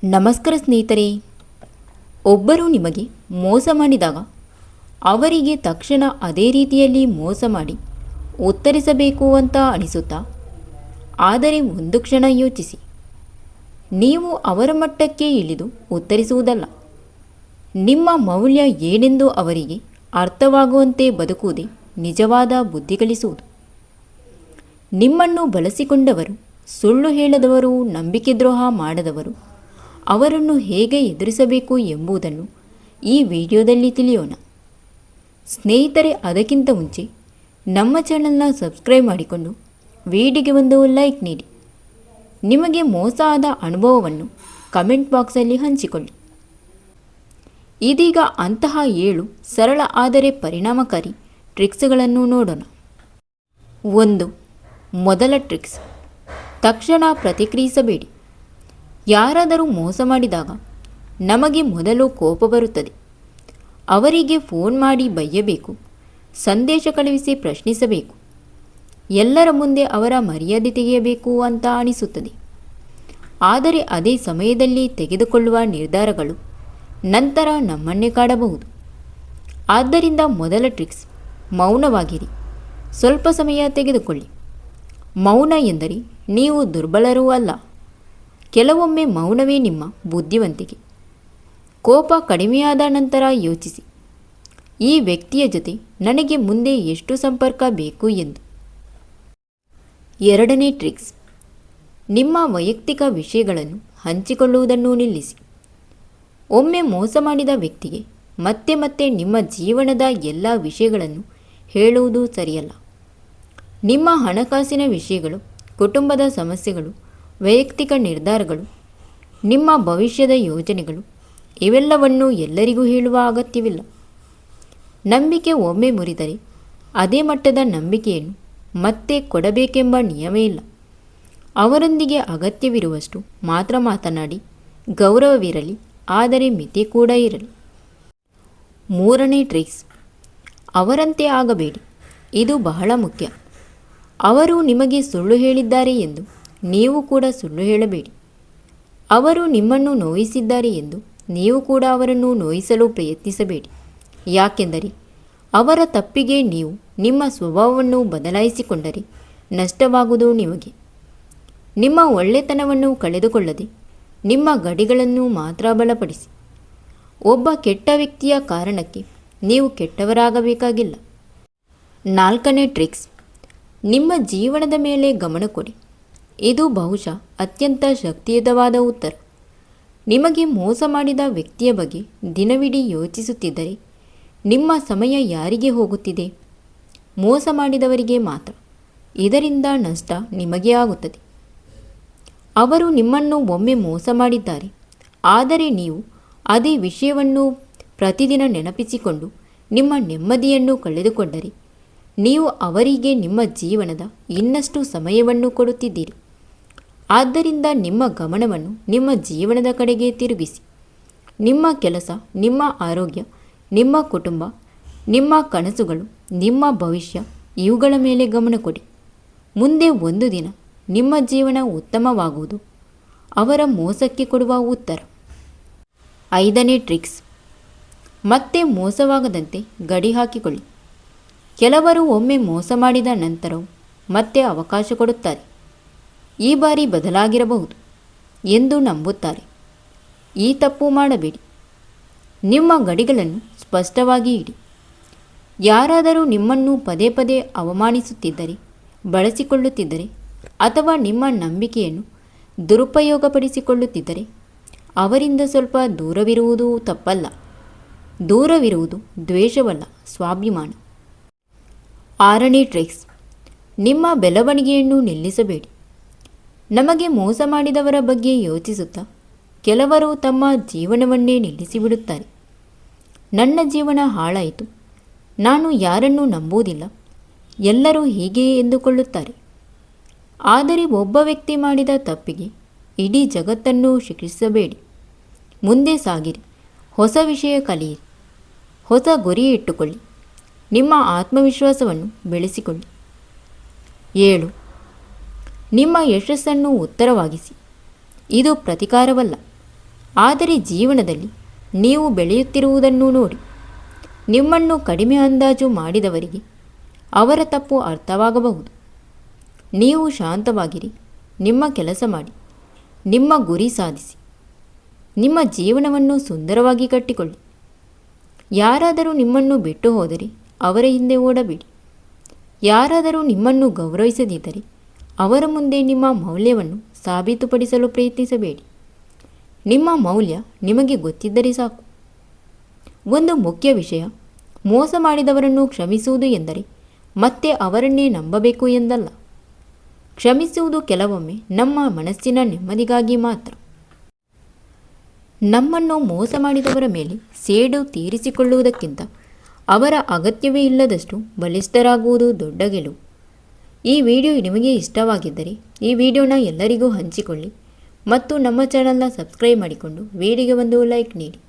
ನಮಸ್ಕಾರ ಸ್ನೇಹಿತರೆ. ಒಬ್ಬರು ನಿಮಗೆ ಮೋಸ ಮಾಡಿದಾಗ ಅವರಿಗೆ ತಕ್ಷಣ ಅದೇ ರೀತಿಯಲ್ಲಿ ಮೋಸ ಮಾಡಿ ಉತ್ತರಿಸಬೇಕು ಅಂತ ಅನಿಸುತ್ತಾ? ಆದರೆ ಒಂದು ಕ್ಷಣ ಯೋಚಿಸಿ. ನೀವು ಅವರ ಮಟ್ಟಕ್ಕೆ ಇಳಿದು ಉತ್ತರಿಸುವುದಲ್ಲ, ನಿಮ್ಮ ಮೌಲ್ಯ ಏನೆಂದು ಅವರಿಗೆ ಅರ್ಥವಾಗುವಂತೆ ಬದುಕುವುದೇ ನಿಜವಾದ ಬುದ್ಧಿ ಕಲಿಸುವುದು. ನಿಮ್ಮನ್ನು ಬಳಸಿಕೊಂಡವರು, ಸುಳ್ಳು ಹೇಳದವರು, ನಂಬಿಕೆ ದ್ರೋಹ ಮಾಡದವರು, ಅವರನ್ನು ಹೇಗೆ ಎದುರಿಸಬೇಕು ಎಂಬುದನ್ನು ಈ ವಿಡಿಯೋದಲ್ಲಿ ತಿಳಿಯೋಣ. ಸ್ನೇಹಿತರೆ, ಅದಕ್ಕಿಂತ ಮುಂಚೆ ನಮ್ಮ ಚಾನಲ್ನ ಸಬ್ಸ್ಕ್ರೈಬ್ ಮಾಡಿಕೊಂಡು ವಿಡಿಯೋಗೆ ಒಂದು ಲೈಕ್ ನೀಡಿ. ನಿಮಗೆ ಮೋಸ ಆದ ಅನುಭವವನ್ನು ಕಮೆಂಟ್ ಬಾಕ್ಸಲ್ಲಿ ಹಂಚಿಕೊಳ್ಳಿ. ಇದೀಗ ಅಂತಹ 7 ಸರಳ ಆದರೆ ಪರಿಣಾಮಕಾರಿ ಟ್ರಿಕ್ಸ್ಗಳನ್ನು ನೋಡೋಣ. 1. ಮೊದಲ ಟ್ರಿಕ್ಸ್, ತಕ್ಷಣ ಪ್ರತಿಕ್ರಿಯಿಸಬೇಡಿ. ಯಾರಾದರೂ ಮೋಸ ಮಾಡಿದಾಗ ನಮಗೆ ಮೊದಲು ಕೋಪ ಬರುತ್ತದೆ. ಅವರಿಗೆ ಫೋನ್ ಮಾಡಿ ಬೈಯಬೇಕು, ಸಂದೇಶ ಕಳುಹಿಸಿ ಪ್ರಶ್ನಿಸಬೇಕು, ಎಲ್ಲರ ಮುಂದೆ ಅವರ ಮರ್ಯಾದೆ ತೆಗೆಯಬೇಕು ಅಂತ ಅನಿಸುತ್ತದೆ. ಆದರೆ ಅದೇ ಸಮಯದಲ್ಲಿ ತೆಗೆದುಕೊಳ್ಳುವ ನಿರ್ಧಾರಗಳು ನಂತರ ನಮ್ಮನ್ನೇ ಕಾಡಬಹುದು. ಆದ್ದರಿಂದ ಮೊದಲ ಟ್ರಿಕ್ಸ್, ಮೌನವಾಗಿರಿ. ಸ್ವಲ್ಪ ಸಮಯ ತೆಗೆದುಕೊಳ್ಳಿ. ಮೌನ ಎಂದರೆ ನೀವು ದುರ್ಬಲರೂ ಅಲ್ಲ. ಕೆಲವೊಮ್ಮೆ ಮೌನವೇ ನಿಮ್ಮ ಬುದ್ಧಿವಂತಿಕೆ. ಕೋಪ ಕಡಿಮೆಯಾದ ನಂತರ ಯೋಚಿಸಿ, ಈ ವ್ಯಕ್ತಿಯ ಜೊತೆ ನನಗೆ ಮುಂದೆ ಎಷ್ಟು ಸಂಪರ್ಕ ಬೇಕು ಎಂದು. 2ನೇ ಟ್ರಿಕ್ಸ್, ನಿಮ್ಮ ವೈಯಕ್ತಿಕ ವಿಷಯಗಳನ್ನು ಹಂಚಿಕೊಳ್ಳುವುದನ್ನು ನಿಲ್ಲಿಸಿ. ಒಮ್ಮೆ ಮೋಸ ಮಾಡಿದ ವ್ಯಕ್ತಿಗೆ ಮತ್ತೆ ಮತ್ತೆ ನಿಮ್ಮ ಜೀವನದ ಎಲ್ಲ ವಿಷಯಗಳನ್ನು ಹೇಳುವುದು ಸರಿಯಲ್ಲ. ನಿಮ್ಮ ಹಣಕಾಸಿನ ವಿಷಯಗಳು, ಕುಟುಂಬದ ಸಮಸ್ಯೆಗಳು, ವೈಯಕ್ತಿಕ ನಿರ್ಧಾರಗಳು, ನಿಮ್ಮ ಭವಿಷ್ಯದ ಯೋಜನೆಗಳು ಇವೆಲ್ಲವನ್ನು ಎಲ್ಲರಿಗೂ ಹೇಳುವ ಅಗತ್ಯವಿಲ್ಲ. ನಂಬಿಕೆ ಒಮ್ಮೆ ಮುರಿದರೆ ಅದೇ ಮಟ್ಟದ ನಂಬಿಕೆಯನ್ನು ಮತ್ತೆ ಕೊಡಬೇಕೆಂಬ ನಿಯಮ ಇಲ್ಲ. ಅವರೊಂದಿಗೆ ಅಗತ್ಯವಿರುವಷ್ಟು ಮಾತ್ರ ಮಾತನಾಡಿ. ಗೌರವವಿರಲಿ, ಆದರೆ ಮಿತಿ ಕೂಡ ಇರಲಿ. 3ನೇ ಟ್ರಿಕ್ಸ್, ಅವರಂತೆ ಆಗಬೇಡಿ. ಇದು ಬಹಳ ಮುಖ್ಯ. ಅವರು ನಿಮಗೆ ಸುಳ್ಳು ಹೇಳಿದ್ದಾರೆ ಎಂದು ನೀವು ಕೂಡ ಸುಳ್ಳು ಹೇಳಬೇಡಿ. ಅವರು ನಿಮ್ಮನ್ನು ನೋಯಿಸಿದ್ದಾರೆ ಎಂದು ನೀವು ಕೂಡ ಅವರನ್ನು ನೋಯಿಸಲು ಪ್ರಯತ್ನಿಸಬೇಡಿ. ಯಾಕೆಂದರೆ ಅವರ ತಪ್ಪಿಗೆ ನೀವು ನಿಮ್ಮ ಸ್ವಭಾವವನ್ನು ಬದಲಾಯಿಸಿಕೊಂಡರೆ ನಷ್ಟವಾಗುವುದು ನಿಮಗೆ. ನಿಮ್ಮ ಒಳ್ಳೆತನವನ್ನು ಕಳೆದುಕೊಳ್ಳದೆ ನಿಮ್ಮ ಗಡಿಗಳನ್ನು ಮಾತ್ರ ಬಲಪಡಿಸಿ. ಒಬ್ಬ ಕೆಟ್ಟ ವ್ಯಕ್ತಿಯ ಕಾರಣಕ್ಕೆ ನೀವು ಕೆಟ್ಟವರಾಗಬೇಕಾಗಿಲ್ಲ. 4ನೇ ಟ್ರಿಕ್ಸ್, ನಿಮ್ಮ ಜೀವನದ ಮೇಲೆ ಗಮನ ಕೊಡಿ. ಇದು ಬಹುಶಃ ಅತ್ಯಂತ ಶಕ್ತಿಯುತವಾದ ಉತ್ತರ. ನಿಮಗೆ ಮೋಸ ಮಾಡಿದ ವ್ಯಕ್ತಿಯ ಬಗ್ಗೆ ದಿನವಿಡೀ ಯೋಚಿಸುತ್ತಿದ್ದರೆ ನಿಮ್ಮ ಸಮಯ ಯಾರಿಗೆ ಹೋಗುತ್ತಿದೆ? ಮೋಸ ಮಾಡಿದವರಿಗೆ ಮಾತ್ರ. ಇದರಿಂದ ನಷ್ಟ ನಿಮಗೆ ಆಗುತ್ತದೆ. ಅವರು ನಿಮ್ಮನ್ನು ಒಮ್ಮೆ ಮೋಸ ಮಾಡಿದ್ದಾರೆ, ಆದರೆ ನೀವು ಅದೇ ವಿಷಯವನ್ನು ಪ್ರತಿದಿನ ನೆನಪಿಸಿಕೊಂಡು ನಿಮ್ಮ ನೆಮ್ಮದಿಯನ್ನು ಕಳೆದುಕೊಂಡರೆ ನೀವು ಅವರಿಗೆ ನಿಮ್ಮ ಜೀವನದ ಇನ್ನಷ್ಟು ಸಮಯವನ್ನು ಕೊಡುತ್ತಿದ್ದೀರಿ. ಆದ್ದರಿಂದ ನಿಮ್ಮ ಗಮನವನ್ನು ನಿಮ್ಮ ಜೀವನದ ಕಡೆಗೆ ತಿರುಗಿಸಿ. ನಿಮ್ಮ ಕೆಲಸ, ನಿಮ್ಮ ಆರೋಗ್ಯ, ನಿಮ್ಮ ಕುಟುಂಬ, ನಿಮ್ಮ ಕನಸುಗಳು, ನಿಮ್ಮ ಭವಿಷ್ಯ ಇವುಗಳ ಮೇಲೆ ಗಮನ ಕೊಡಿ. ಮುಂದೆ ಒಂದು ದಿನ ನಿಮ್ಮ ಜೀವನ ಉತ್ತಮವಾಗುವುದು ಅವರ ಮೋಸಕ್ಕೆ ಕೊಡುವ ಉತ್ತರ. 5ನೇ ಟ್ರಿಕ್ಸ್, ಮತ್ತೆ ಮೋಸವಾಗದಂತೆ ಗಡಿ ಹಾಕಿಕೊಳ್ಳಿ. ಕೆಲವರು ಒಮ್ಮೆ ಮೋಸ ಮಾಡಿದ ನಂತರವೂ ಮತ್ತೆ ಅವಕಾಶ ಕೊಡುತ್ತಾರೆ. ಈ ಬಾರಿ ಬದಲಾಗಿರಬಹುದು ಎಂದು ನಂಬುತ್ತಾರೆ. ಈ ತಪ್ಪು ಮಾಡಬೇಡಿ. ನಿಮ್ಮ ಗಡಿಗಳನ್ನು ಸ್ಪಷ್ಟವಾಗಿ ಇಡಿ. ಯಾರಾದರೂ ನಿಮ್ಮನ್ನು ಪದೇ ಪದೇ ಅವಮಾನಿಸುತ್ತಿದ್ದರೆ, ಬಳಸಿಕೊಳ್ಳುತ್ತಿದ್ದರೆ ಅಥವಾ ನಿಮ್ಮ ನಂಬಿಕೆಯನ್ನು ದುರುಪಯೋಗಪಡಿಸಿಕೊಳ್ಳುತ್ತಿದ್ದರೆ ಅವರಿಂದ ಸ್ವಲ್ಪ ದೂರವಿರುವುದು ತಪ್ಪಲ್ಲ. ದೂರವಿರುವುದು ದ್ವೇಷವಲ್ಲ, ಸ್ವಾಭಿಮಾನ. 6ನೇ ಟ್ರಿಕ್ಸ್, ನಿಮ್ಮ ಬೆಳವಣಿಗೆಯನ್ನು ನಿಲ್ಲಿಸಬೇಡಿ. ನಮಗೆ ಮೋಸ ಮಾಡಿದವರ ಬಗ್ಗೆ ಯೋಚಿಸುತ್ತಾ ಕೆಲವರು ತಮ್ಮ ಜೀವನವನ್ನೇ ನಿಲ್ಲಿಸಿಬಿಡುತ್ತಾರೆ. ನನ್ನ ಜೀವನ ಹಾಳಾಯಿತು, ನಾನು ಯಾರನ್ನೂ ನಂಬುವುದಿಲ್ಲ, ಎಲ್ಲರೂ ಹೀಗೆಯೇ ಎಂದುಕೊಳ್ಳುತ್ತಾರೆ. ಆದರೆ ಒಬ್ಬ ವ್ಯಕ್ತಿ ಮಾಡಿದ ತಪ್ಪಿಗೆ ಇಡೀ ಜಗತ್ತನ್ನು ಶಿಕ್ಷಿಸಬೇಡಿ. ಮುಂದೆ ಸಾಗಿರಿ, ಹೊಸ ವಿಷಯ ಕಲಿಯಿರಿ, ಹೊಸ ಗುರಿ ಇಟ್ಟುಕೊಳ್ಳಿ, ನಿಮ್ಮ ಆತ್ಮವಿಶ್ವಾಸವನ್ನು ಬೆಳೆಸಿಕೊಳ್ಳಿ. 7. ನಿಮ್ಮ ಯಶಸ್ಸನ್ನು ಉತ್ತರವಾಗಿಸಿ. ಇದು ಪ್ರತಿಕಾರವಲ್ಲ, ಆದರೆ ಜೀವನದಲ್ಲಿ ನೀವು ಬೆಳೆಯುತ್ತಿರುವುದನ್ನು ನೋಡಿ. ನಿಮ್ಮನ್ನು ಕಡಿಮೆ ಅಂದಾಜು ಮಾಡಿದವರಿಗೆ ಅವರ ತಪ್ಪು ಅರ್ಥವಾಗಬಹುದು. ನೀವು ಶಾಂತವಾಗಿರಿ, ನಿಮ್ಮ ಕೆಲಸ ಮಾಡಿ, ನಿಮ್ಮ ಗುರಿ ಸಾಧಿಸಿ, ನಿಮ್ಮ ಜೀವನವನ್ನು ಸುಂದರವಾಗಿ ಕಟ್ಟಿಕೊಳ್ಳಿ. ಯಾರಾದರೂ ನಿಮ್ಮನ್ನು ಬಿಟ್ಟು ಹೋದರೆ ಅವರ ಹಿಂದೆ ಓಡಬೇಡಿ. ಯಾರಾದರೂ ನಿಮ್ಮನ್ನು ಗೌರವಿಸದಿದ್ದರೆ ಅವರ ಮುಂದೆ ನಿಮ್ಮ ಮೌಲ್ಯವನ್ನು ಸಾಬೀತುಪಡಿಸಲು ಪ್ರಯತ್ನಿಸಬೇಡಿ. ನಿಮ್ಮ ಮೌಲ್ಯ ನಿಮಗೆ ಗೊತ್ತಿದ್ದರೆ ಸಾಕು. ಒಂದು ಮುಖ್ಯ ವಿಷಯ, ಮೋಸ ಮಾಡಿದವರನ್ನು ಕ್ಷಮಿಸುವುದು ಎಂದರೆ ಮತ್ತೆ ಅವರನ್ನೇ ನಂಬಬೇಕು ಎಂದಲ್ಲ. ಕ್ಷಮಿಸುವುದು ಕೆಲವೊಮ್ಮೆ ನಮ್ಮ ಮನಸ್ಸಿನ ನೆಮ್ಮದಿಗಾಗಿ ಮಾತ್ರ. ನಮ್ಮನ್ನು ಮೋಸ ಮಾಡಿದವರ ಮೇಲೆ ಸೇಡು ತೀರಿಸಿಕೊಳ್ಳುವುದಕ್ಕಿಂತ ಅವರ ಅಗತ್ಯವೇ ಇಲ್ಲದಷ್ಟು ಬಲಿಷ್ಠರಾಗುವುದು ದೊಡ್ಡ ಗೆಲುವು. ಈ ವಿಡಿಯೋ ನಿಮಗೆ ಇಷ್ಟವಾಗಿದ್ದರೆ ಈ ವಿಡಿಯೋನ ಎಲ್ಲರಿಗೂ ಹಂಚಿಕೊಳ್ಳಿ ಮತ್ತು ನಮ್ಮ ಚಾನಲ್ನ ಸಬ್ಸ್ಕ್ರೈಬ್ ಮಾಡಿಕೊಂಡು ವಿಡಿಯೋಗೆ ಒಂದು ಲೈಕ್ ನೀಡಿ.